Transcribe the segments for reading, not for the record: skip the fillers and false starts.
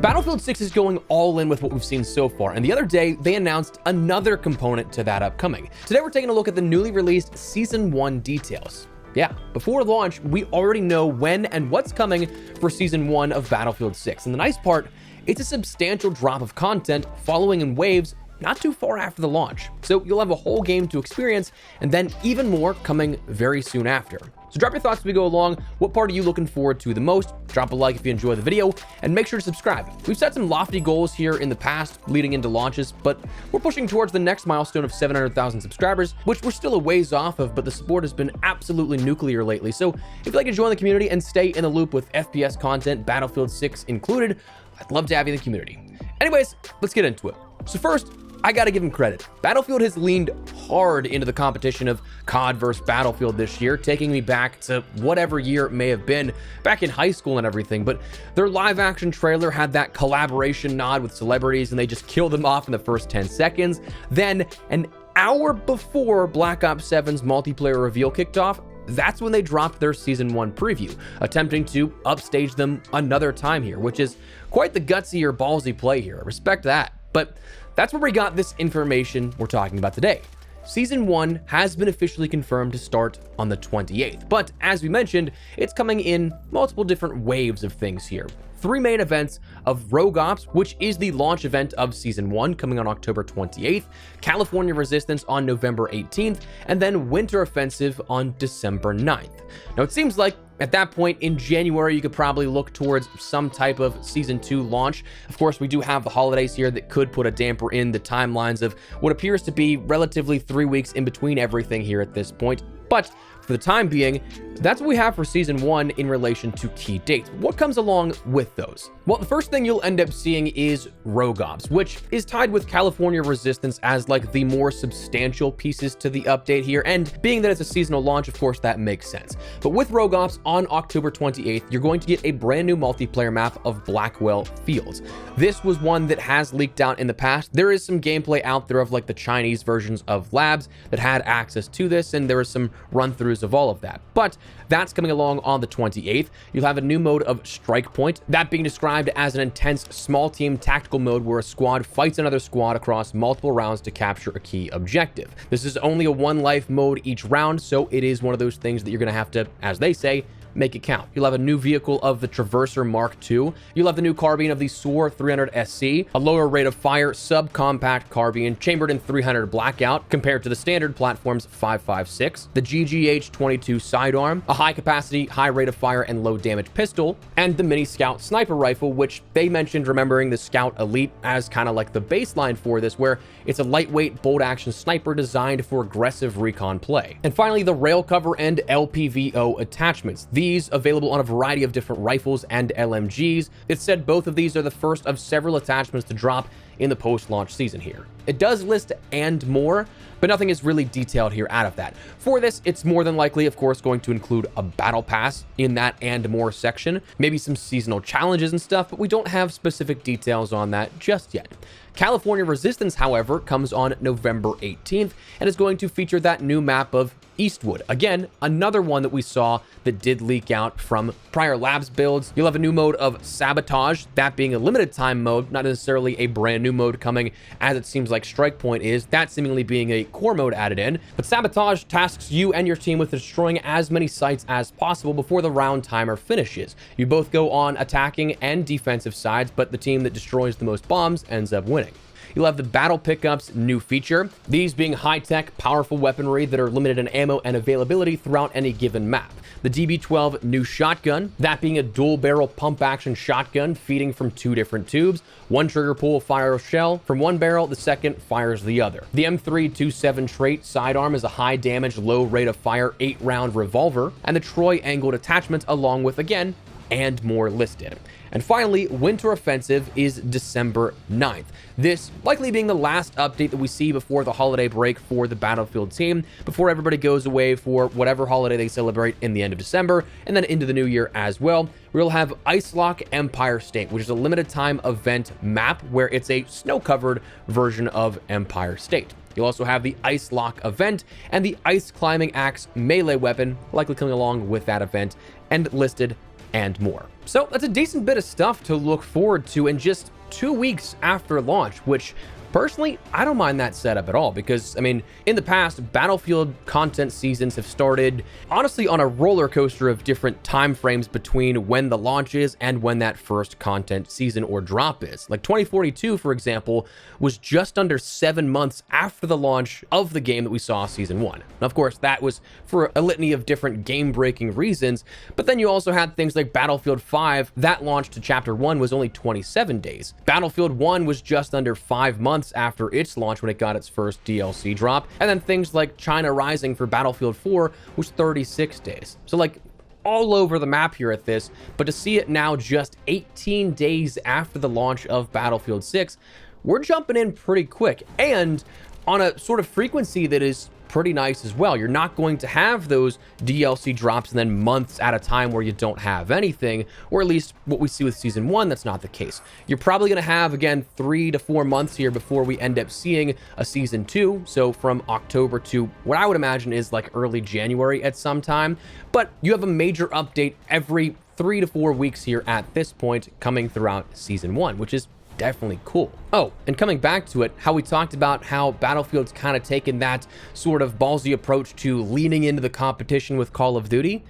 Battlefield 6 is going all in with what we've seen so far, and the other day they announced another component to that upcoming. Today we're taking a look at the newly released Season 1 details. Yeah, before launch, we already know when and what's coming for Season 1 of Battlefield 6. And the nice part, it's a substantial drop of content following in waves not too far after the launch. So you'll have a whole game to experience, and then even more coming very soon after. So drop your thoughts as we go along. What part are you looking forward to the most? Drop a like if you enjoy the video, and make sure to subscribe. We've set some lofty goals here in the past leading into launches, but we're pushing towards the next milestone of 700,000 subscribers, which we're still a ways off of, but the support has been absolutely nuclear lately. So if you'd like to join the community and stay in the loop with FPS content, Battlefield 6 included, I'd love to have you in the community. Anyways, let's get into it. So first, I gotta give him credit. Battlefield has leaned hard into the competition of COD versus Battlefield this year, taking me back to whatever year it may have been, back in high school and everything, but their live action trailer had that collaboration nod with celebrities and they just killed them off in the first 10 seconds. Then, an hour before Black Ops 7's multiplayer reveal kicked off, that's when they dropped their Season 1 preview, attempting to upstage them another time here, which is quite the gutsy or ballsy play here. I respect that. But that's where we got this information we're talking about today. Season 1 has been officially confirmed to start on the 28th, but as we mentioned, it's coming in multiple different waves of things here. 3 main events of Rogue Ops, which is the launch event of Season 1 coming on October 28th, California Resistance on November 18th, and then Winter Offensive on December 9th. Now it seems like at that point in January, you could probably look towards some type of Season 2 launch. Of course, we do have the holidays here that could put a damper in the timelines of what appears to be relatively 3 weeks in between everything here at this point. But for the time being, that's what we have for Season 1 in relation to key dates. What comes along with those? Well, the first thing you'll end up seeing is Rogue Ops, which is tied with California Resistance as like the more substantial pieces to the update here. And being that it's a seasonal launch, of course, that makes sense. But with Rogue Ops on October 28th, you're going to get a brand new multiplayer map of Blackwell Fields. This was one that has leaked out in the past. There is some gameplay out there of like the Chinese versions of labs that had access to this, and there was some run-throughs of all of that. But that's coming along on the 28th. You'll have a new mode of Strike Point, that being described as an intense small team tactical mode where a squad fights another squad across multiple rounds to capture a key objective. This is only a 1 life mode each round, so it is one of those things that you're gonna have to, as they say, make it count. You'll have a new vehicle of the Traverser Mark II. You'll have the new carbine of the SOAR 300 SC, a lower rate of fire subcompact carbine chambered in 300 Blackout compared to the standard platform's 5.56, the GGH-22 sidearm, a high capacity, high rate of fire and low damage pistol, and the Mini Scout sniper rifle, which they mentioned remembering the Scout Elite as kind of like the baseline for this, where it's a lightweight bolt action sniper designed for aggressive recon play. And finally, the rail cover and LPVO attachments. These available on a variety of different rifles and LMGs. It said both of these are the first of several attachments to drop in the post-launch season here. It does list and more, but nothing is really detailed here out of that. For this, it's more than likely, of course, going to include a battle pass in that and more section, maybe some seasonal challenges and stuff, but we don't have specific details on that just yet. California Resistance, however, comes on November 18th and is going to feature that new map of Eastwood. Again, another one that we saw that did leak out from prior labs builds. You'll have a new mode of Sabotage, that being a limited time mode, not necessarily a brand new mode coming as it seems like Strike Point is, that seemingly being a core mode added in. But Sabotage tasks you and your team with destroying as many sites as possible before the round timer finishes. You both go on attacking and defensive sides, but the team that destroys the most bombs ends up winning. You'll have the Battle Pickups new feature, these being high-tech, powerful weaponry that are limited in ammo and availability throughout any given map. The DB12 new shotgun, that being a dual-barrel pump-action shotgun feeding from 2 different tubes. One trigger pull fires a shell from one barrel, the second fires the other. The M327 trait sidearm is a high-damage, low rate of fire 8-round revolver, and the Troy angled attachment along with, again, and more listed. And finally, Winter Offensive is December 9th. This likely being the last update that we see before the holiday break for the Battlefield team, before everybody goes away for whatever holiday they celebrate in the end of December, and then into the new year as well. We'll have Ice Lock Empire State, which is a limited time event map where it's a snow-covered version of Empire State. You'll also have the Ice Lock event and the Ice Climbing Axe melee weapon, likely coming along with that event, and listed and more. So that's a decent bit of stuff to look forward to in just 2 weeks after launch, which personally, I don't mind that setup at all because, I mean, in the past, Battlefield content seasons have started, honestly, on a roller coaster of different time frames between when the launch is and when that first content season or drop is. Like 2042, for example, was just under 7 months after the launch of the game that we saw Season 1. Now, of course, that was for a litany of different game-breaking reasons, but then you also had things like Battlefield 5, that launch to Chapter 1 was only 27 days. Battlefield 1 was just under 5 months after its launch when it got its first DLC drop, and then things like China Rising for Battlefield 4 was 36 days. So like all over the map here at this, but to see it now just 18 days after the launch of Battlefield 6, we're jumping in pretty quick and on a sort of frequency that is pretty nice as well. You're not going to have those DLC drops and then months at a time where you don't have anything, or at least what we see with Season 1, that's not the case. You're probably going to have, again, 3 to 4 months here before we end up seeing a Season 2, so from October to what I would imagine is like early January at some time, but you have a major update every 3 to 4 weeks here at this point coming throughout Season 1, which is definitely cool. Oh, and coming back to it, how we talked about how Battlefield's kind of taken that sort of ballsy approach to leaning into the competition with Call of Duty.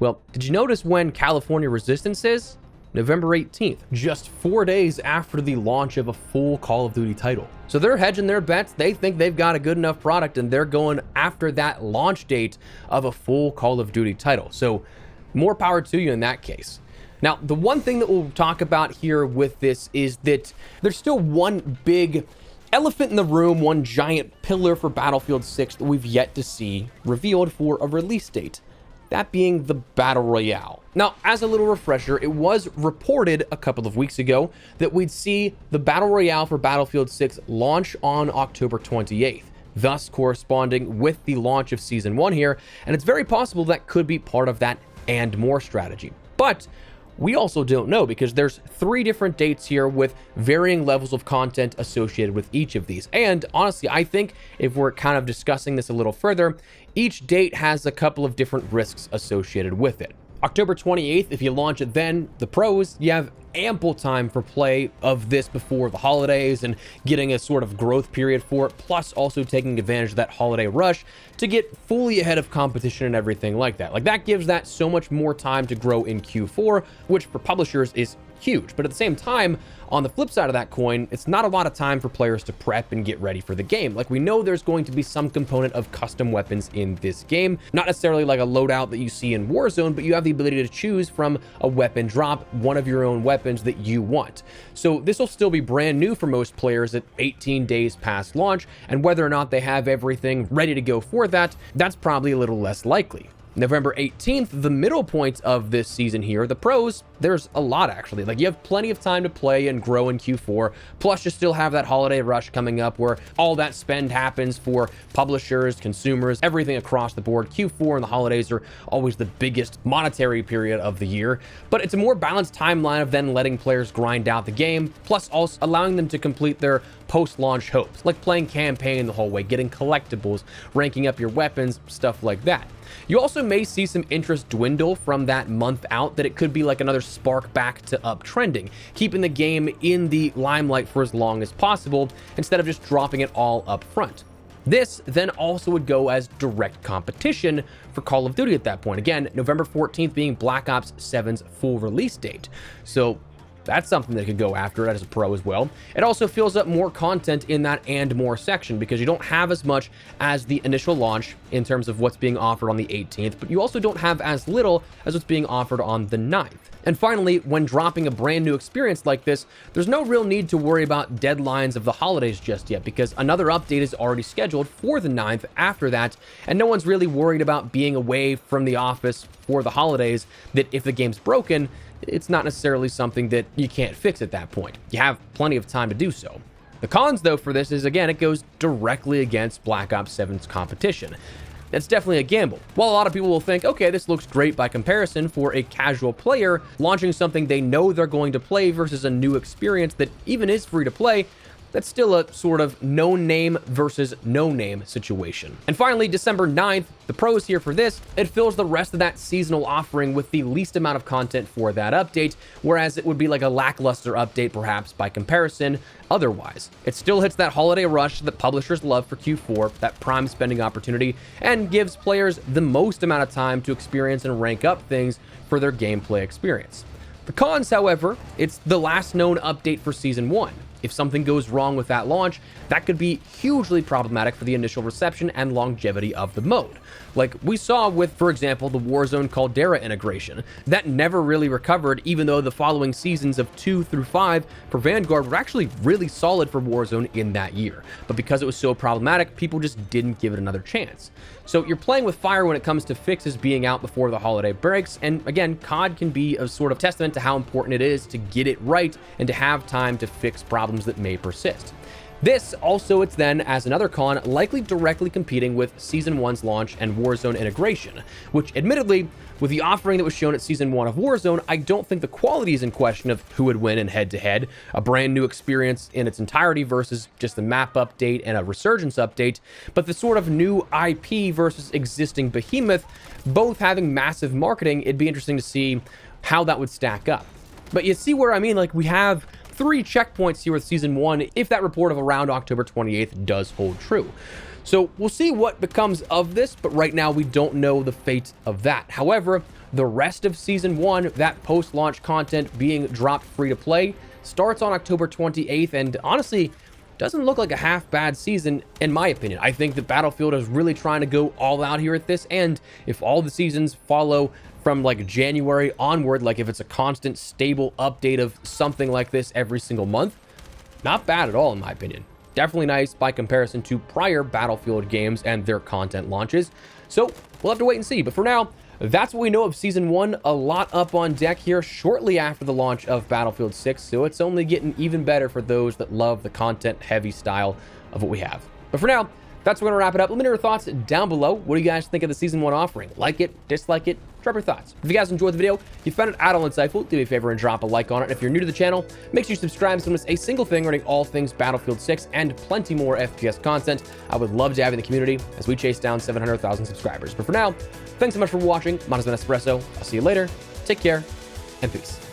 Well, did you notice when California Resistance is? November 18th, just 4 days after the launch of a full Call of Duty title. So they're hedging their bets. They think they've got a good enough product and they're going after that launch date of a full Call of Duty title. So more power to you in that case. Now, the one thing that we'll talk about here with this is that there's still one big elephant in the room, one giant pillar for Battlefield 6 that we've yet to see revealed for a release date. That being the Battle Royale. Now, as a little refresher, it was reported a couple of weeks ago that we'd see the Battle Royale for Battlefield 6 launch on October 28th. Thus corresponding with the launch of Season 1 here, and it's very possible that could be part of that and more strategy. But we also don't know because there's 3 different dates here with varying levels of content associated with each of these. And honestly, I think if we're kind of discussing this a little further, each date has a couple of different risks associated with it. October 28th, if you launch it then, the pros, you have ample time for play of this before the holidays and getting a sort of growth period for it, plus also taking advantage of that holiday rush to get fully ahead of competition and everything like that. Like that gives that so much more time to grow in Q4, which for publishers is huge. But at the same time, on the flip side of that coin, it's not a lot of time for players to prep and get ready for the game. Like we know there's going to be some component of custom weapons in this game, not necessarily like a loadout that you see in Warzone, but you have the ability to choose from a weapon drop, one of your own weapons that you want. So this will still be brand new for most players at 18 days past launch, and whether or not they have everything ready to go for that, that's probably a little less likely. November 18th, the middle point of this season here, the pros, there's a lot actually. Like you have plenty of time to play and grow in Q4, plus you still have that holiday rush coming up where all that spend happens for publishers, consumers, everything across the board. Q4 and the holidays are always the biggest monetary period of the year, but it's a more balanced timeline of then letting players grind out the game, plus also allowing them to complete their post-launch hopes, like playing campaign the whole way, getting collectibles, ranking up your weapons, stuff like that. You also may see some interest dwindle from that month out, that it could be like another spark back to uptrending, keeping the game in the limelight for as long as possible instead of just dropping it all up front. This then also would go as direct competition for Call of Duty at that point. Again, November 14th being Black Ops 7's full release date. So that's something that could go after it as a pro as well. It also fills up more content in that and more section because you don't have as much as the initial launch in terms of what's being offered on the 18th, but you also don't have as little as what's being offered on the 9th. And finally, when dropping a brand new experience like this, there's no real need to worry about deadlines of the holidays just yet because another update is already scheduled for the 9th after that, and no one's really worried about being away from the office for the holidays, that if the game's broken, it's not necessarily something that you can't fix at that point. You have plenty of time to do so. The cons, though, for this is, again, it goes directly against Black Ops 7's competition. That's definitely a gamble. While a lot of people will think, okay, this looks great by comparison for a casual player launching something they know they're going to play versus a new experience that even is free to play, that's still a sort of known name versus no name situation. And finally, December 9th, the pros here for this, it fills the rest of that seasonal offering with the least amount of content for that update, whereas it would be like a lackluster update perhaps by comparison otherwise. It still hits that holiday rush that publishers love for Q4, that prime spending opportunity, and gives players the most amount of time to experience and rank up things for their gameplay experience. The cons, however, it's the last known update for Season 1. If something goes wrong with that launch, that could be hugely problematic for the initial reception and longevity of the mode. Like we saw with, for example, the Warzone Caldera integration. That never really recovered, even though the following seasons of 2 through 5 for Vanguard were actually really solid for Warzone in that year. But because it was so problematic, people just didn't give it another chance. So you're playing with fire when it comes to fixes being out before the holiday breaks, and again, COD can be a sort of testament to how important it is to get it right and to have time to fix problems that may persist. This also, it's then, as another con, likely directly competing with Season 1's launch and Warzone integration, which admittedly, with the offering that was shown at Season 1 of Warzone, I don't think the quality is in question of who would win in head-to-head, a brand new experience in its entirety versus just a map update and a resurgence update, but the sort of new IP versus existing behemoth, both having massive marketing. It'd be interesting to see how that would stack up. But you see where I mean, like we have 3 checkpoints here with Season 1 if that report of around October 28th does hold true. So we'll see what becomes of this, but right now we don't know the fate of that. However, the rest of Season 1, that post-launch content being dropped free to play, starts on October 28th, and honestly, doesn't look like a half-bad season, in my opinion. I think that Battlefield is really trying to go all out here at this, and if all the seasons follow from like January onward, like if it's a constant stable update of something like this every single month, not bad at all in my opinion. Definitely nice by comparison to prior Battlefield games and their content launches. So we'll have to wait and see. But for now, that's what we know of Season 1. A lot up on deck here shortly after the launch of Battlefield 6. So it's only getting even better for those that love the content heavy style of what we have. But for now, that's where we're going to wrap it up. Let me know your thoughts down below. What do you guys think of the Season 1 offering? Like it, dislike it, drop your thoughts. If you guys enjoyed the video, you found it at all insightful, do me a favor and drop a like on it. And if you're new to the channel, make sure you subscribe so you don't miss a single thing regarding all things Battlefield 6 and plenty more FPS content. I would love to have you in the community as we chase down 700,000 subscribers. But for now, thanks so much for watching. Mine has been Espresso. I'll see you later. Take care and peace.